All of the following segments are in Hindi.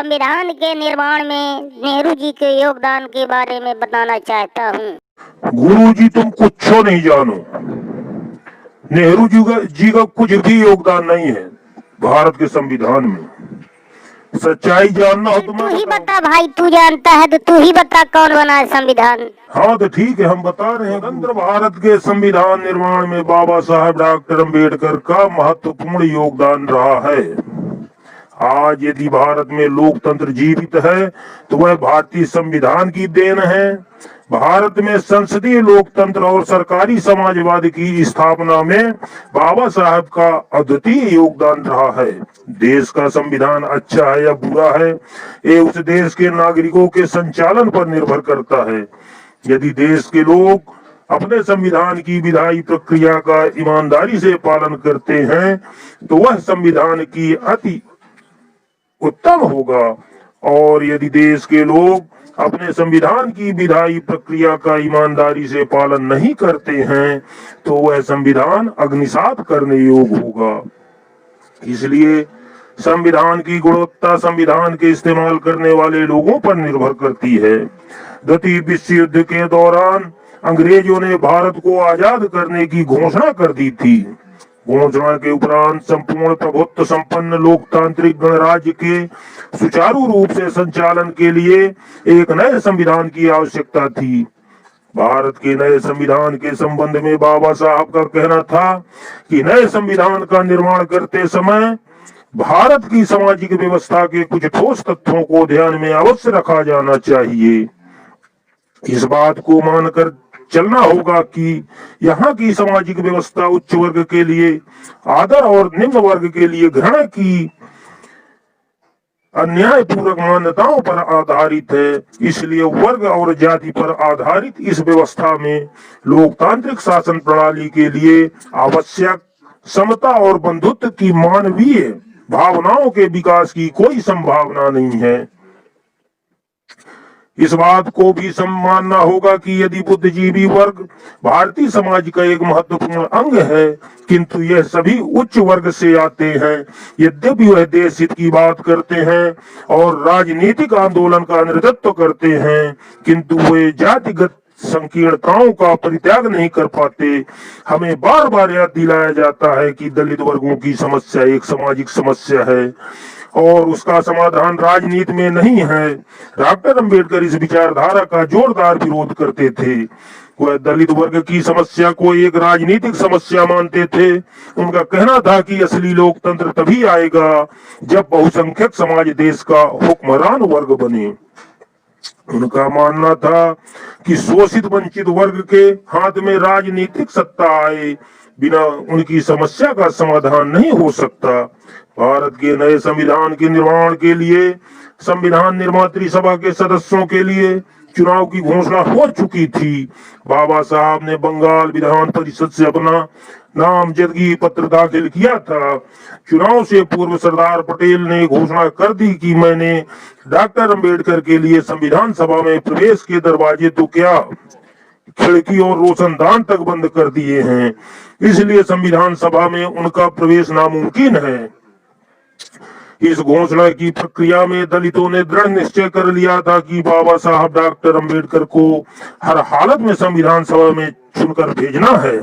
संविधान के निर्माण में नेहरू जी के योगदान के बारे में बताना चाहता हूँ। गुरु जी तुम कुछ नहीं जानो। नेहरू जी का कुछ भी योगदान नहीं है भारत के संविधान में। सच्चाई जानना हो तू ही बता भाई, तू जानता है तो तू ही बता कौन बना है संविधान। हाँ तो ठीक है, हम बता रहे हैं। स्वतंत्र भारत के संविधान निर्माण में बाबा साहब डॉक्टर अम्बेडकर का महत्वपूर्ण योगदान रहा है। आज यदि भारत में लोकतंत्र जीवित है तो वह भारतीय संविधान की देन है। भारत में संसदीय लोकतंत्र और सरकारी समाजवाद की स्थापना में बाबा साहब का अद्वितीय योगदान रहा है। देश का संविधान अच्छा है या बुरा है, ये उस देश के नागरिकों के संचालन पर निर्भर करता है। यदि देश के लोग अपने संविधान की विधायी प्रक्रिया का ईमानदारी से पालन करते हैं तो वह संविधान की अति उत्तम होगा, और यदि देश के लोग अपने संविधान की विधायी प्रक्रिया का ईमानदारी से पालन नहीं करते हैं तो वह संविधान अग्निसात करने योग्य होगा। इसलिए संविधान की गुणवत्ता संविधान के इस्तेमाल करने वाले लोगों पर निर्भर करती है। द्वितीय विश्व युद्ध के दौरान अंग्रेजों ने भारत को आजाद करने की घोषणा कर दी थी। घोषणा के उपरांत संपूर्ण प्रभुत्व संपन्न लोकतांत्रिक गणराज्य के सुचारू रूप से संचालन के लिए एक नए संविधान की आवश्यकता थी। भारत के नए संविधान के संबंध में बाबा साहब का कहना था कि नए संविधान का निर्माण करते समय भारत की सामाजिक व्यवस्था के कुछ ठोस तथ्यों को ध्यान में अवश्य रखा जाना चाहिए। इस बात को मानकर चलना होगा कि यहाँ की सामाजिक व्यवस्था उच्च वर्ग के लिए आदर और निम्न वर्ग के लिए घृणा की अन्यायपूर्वक मान्यताओं पर आधारित है। इसलिए वर्ग और जाति पर आधारित इस व्यवस्था में लोकतांत्रिक शासन प्रणाली के लिए आवश्यक समता और बंधुत्व की मानवीय भावनाओं के विकास की कोई संभावना नहीं है। इस बात को भी मानना होगा कि यदि बुद्धिजीवी वर्ग भारतीय समाज का एक महत्वपूर्ण अंग है, किंतु यह सभी उच्च वर्ग से आते हैं। यद्यपि वह देश हित की बात करते हैं और राजनीतिक आंदोलन का नेतृत्व करते हैं, किंतु वे जातिगत संकीर्णताओं का परित्याग नहीं कर पाते। हमें बार बार याद दिलाया जाता है कि दलित वर्गों की समस्या एक सामाजिक समस्या है और उसका समाधान राजनीति में नहीं है। डॉक्टर अंबेडकर इस विचारधारा का जोरदार विरोध करते थे। वह दलित वर्ग की समस्या को एक राजनीतिक समस्या मानते थे। उनका कहना था कि असली लोकतंत्र तभी आएगा जब बहुसंख्यक समाज देश का हुक्मरान वर्ग बने। उनका मानना था कि शोषित वंचित वर्ग के हाथ में राजनीतिक सत्ता आए बिना उनकी समस्या का समाधान नहीं हो सकता। भारत के नए संविधान के निर्माण के लिए संविधान निर्मात्री सभा के सदस्यों के लिए चुनाव की घोषणा हो चुकी थी। बाबा साहब ने बंगाल विधान परिषद से अपना नामजदगी पत्र दाखिल किया था। चुनाव से पूर्व सरदार पटेल ने घोषणा कर दी कि मैंने डॉक्टर अंबेडकर के लिए संविधान सभा में प्रवेश के दरवाजे तो क्या, खिड़की और रोशनदान तक बंद कर दिए हैं। इसलिए संविधान सभा में उनका प्रवेश नामुमकिन है। इस घोषणा की प्रक्रिया में दलितों ने दृढ़ निश्चय कर लिया था कि बाबा साहब डॉक्टर अंबेडकर को हर हालत में संविधान सभा में चुनकर भेजना है।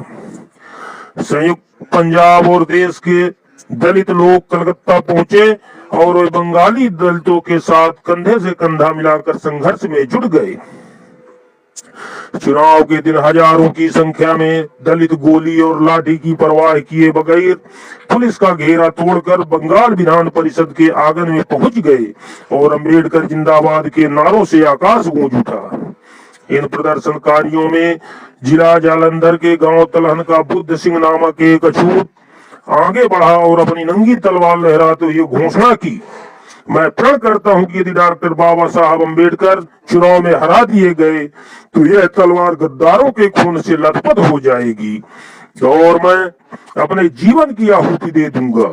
संयुक्त पंजाब और देश के दलित लोग कलकत्ता पहुंचे और वे बंगाली दलितों के साथ कंधे से कंधा मिलाकर संघर्ष में जुट गए। चुनाव के दिन हजारों की संख्या में दलित गोली और लाठी की परवाह किए बगैर पुलिस का घेरा तोड़कर बंगाल विधान परिषद के आंगन में पहुंच गए और अंबेडकर जिंदाबाद के नारों से आकाश गूंज उठा। इन प्रदर्शनकारियों में जिला जालंधर के गांव तलहन का बुद्ध सिंह नामक एक अछूत आगे बढ़ा और अपनी नंगी तलवार लहराते हुए घोषणा की, मैं प्रण करता हूं कि यदि डॉक्टर बाबा साहब अंबेडकर चुनाव में हरा दिए गए तो यह तलवार गद्दारों के खून से लथपथ हो जाएगी और मैं अपने जीवन की आहुति दे दूंगा।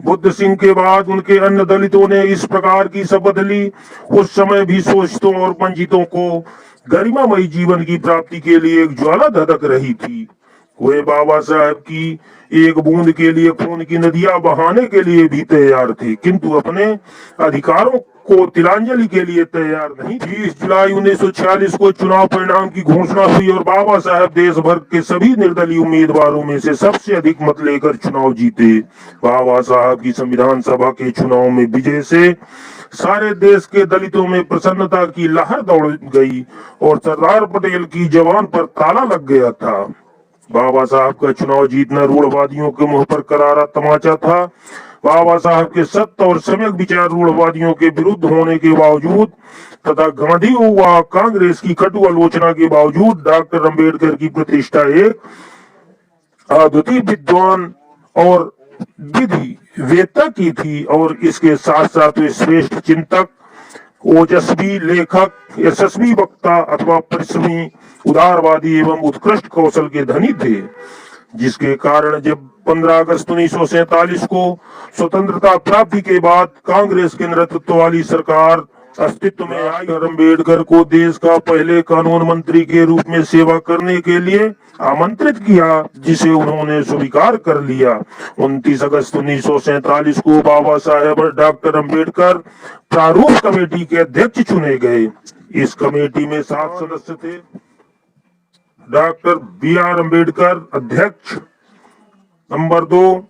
बुद्ध सिंह के बाद उनके अन्य दलितों ने इस प्रकार की शपथ ली। उस समय भी शोषितों और वंचितों को गरिमामयी जीवन की प्राप्ति के लिए एक ज्वाला धधक रही थी। वे बाबा साहब की एक बूंद के लिए खून की नदियां बहाने के लिए भी तैयार थे, किंतु अपने अधिकारों को तिलांजलि के लिए तैयार नहीं। 20 जुलाई 1946 को चुनाव परिणाम की घोषणा हुई और बाबा साहब देश भर के सभी निर्दलीय उम्मीदवारों में से सबसे अधिक मत लेकर चुनाव जीते। बाबा साहब की संविधान सभा के चुनाव में विजय से सारे देश के दलितों में प्रसन्नता की लहर दौड़ गई और सरदार पटेल की जबान पर ताला लग गया था। बाबा साहब का चुनाव जीतना रूढ़वादियों के मुंह पर करारा तमाचा था। बाबा साहब के सत्य और सम्यक विचार रूढ़वादियों के विरुद्ध होने के बावजूद तथा गांधी व कांग्रेस की कटु आलोचना के बावजूद डॉक्टर अंबेडकर की प्रतिष्ठा एक अद्वितीय विद्वान और विधि वेत्ता की थी और इसके साथ साथ वे श्रेष्ठ चिंतक, ओजस्वी लेखक, यशस्वी वक्ता अथवा परिश्रमी, उदारवादी एवं उत्कृष्ट कौशल के धनी थे, जिसके कारण जब 15 अगस्त 1947 को स्वतंत्रता प्राप्ति के बाद कांग्रेस के नेतृत्व वाली सरकार अस्तित्व में आई और अम्बेडकर को देश का पहले कानून मंत्री के रूप में सेवा करने के लिए आमंत्रित किया, जिसे उन्होंने स्वीकार कर लिया। 29 अगस्त 1947 को बाबा साहेब और डॉक्टर अम्बेडकर प्रारूप कमेटी के अध्यक्ष चुने गए। इस कमेटी में 7 सदस्य थे। Doctor B.R. अम्बेडकर अध्यक्ष, number 2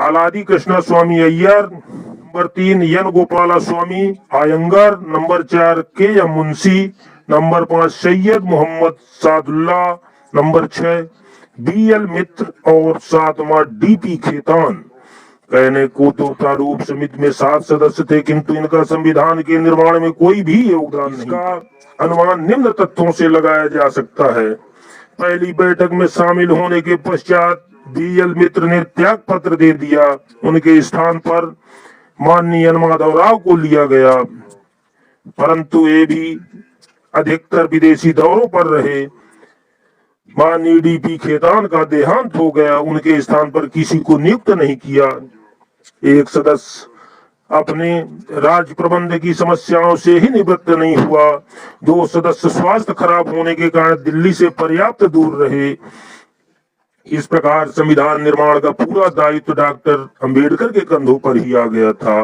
Alladi Krishnaswami Ayyar, number 3 N Gopalaswami Ayyangar, number 4 K.M. Munshi, number 5 Syed Mohammad Saadulla, number 6 B.L. Mitra और 7वां D.P. खेतान। कहने को तो प्रारूप समिति में 7 सदस्य थे, किंतु इनका संविधान के निर्माण में कोई भी योगदान नहीं। इसका अनुमान निम्न तथ्यों से लगाया जा सकता है। पहली बैठक में शामिल होने के पश्चात B.L. मित्र ने त्याग पत्र दे दिया। उनके स्थान पर माननीय माधव राव को लिया गया, परंतु ये भी अधिकतर विदेशी दौरों पर रहे। माननीय D.P. खेतान का देहांत हो गया, उनके स्थान पर किसी को नियुक्त नहीं किया। एक सदस्य अपने राज्य प्रबंध की समस्याओं से ही निवृत्त नहीं हुआ। 2 सदस्य स्वास्थ्य खराब होने के कारण दिल्ली से पर्याप्त दूर रहे। इस प्रकार संविधान निर्माण का पूरा दायित्व डॉक्टर अंबेडकर के कंधों पर ही आ गया था।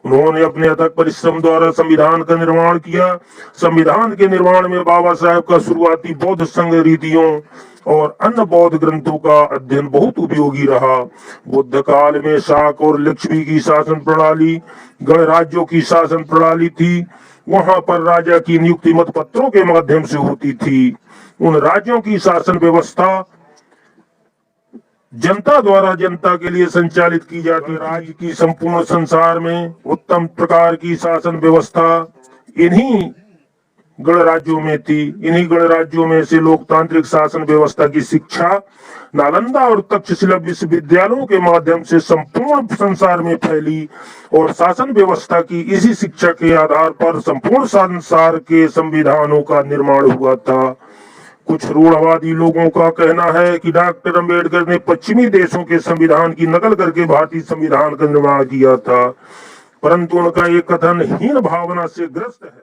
उन्होंने अपने अथक परिश्रम द्वारा संविधान का निर्माण किया। संविधान के निर्माण में बाबा साहब का शुरुआती बौद्ध संघ रीतियों और अन्य बौद्ध ग्रंथों का अध्ययन बहुत उपयोगी रहा। बुद्ध काल में शाक और लिच्छवी की शासन प्रणाली गणराज्यों की शासन प्रणाली थी। वहां पर राजा की नियुक्ति मत पत्रों के माध्यम से होती थी। उन राज्यों की शासन व्यवस्था जनता द्वारा जनता के लिए संचालित की जाती। राज्य की संपूर्ण संसार में उत्तम प्रकार की शासन व्यवस्था इन्हीं गणराज्यों में थी। इन्हीं गणराज्यों में से लोकतांत्रिक शासन व्यवस्था की शिक्षा नालंदा और तक्षशिला विश्वविद्यालयों के माध्यम से संपूर्ण संसार में फैली और शासन व्यवस्था की इसी शिक्षा के आधार पर संपूर्ण संसार के संविधानों का निर्माण हुआ था। कुछ रूढ़वादी लोगों का कहना है कि डॉक्टर अंबेडकर ने पश्चिमी देशों के संविधान की नकल करके भारतीय संविधान का निर्माण किया था, परंतु उनका ये कथन हीन भावना से ग्रस्त है।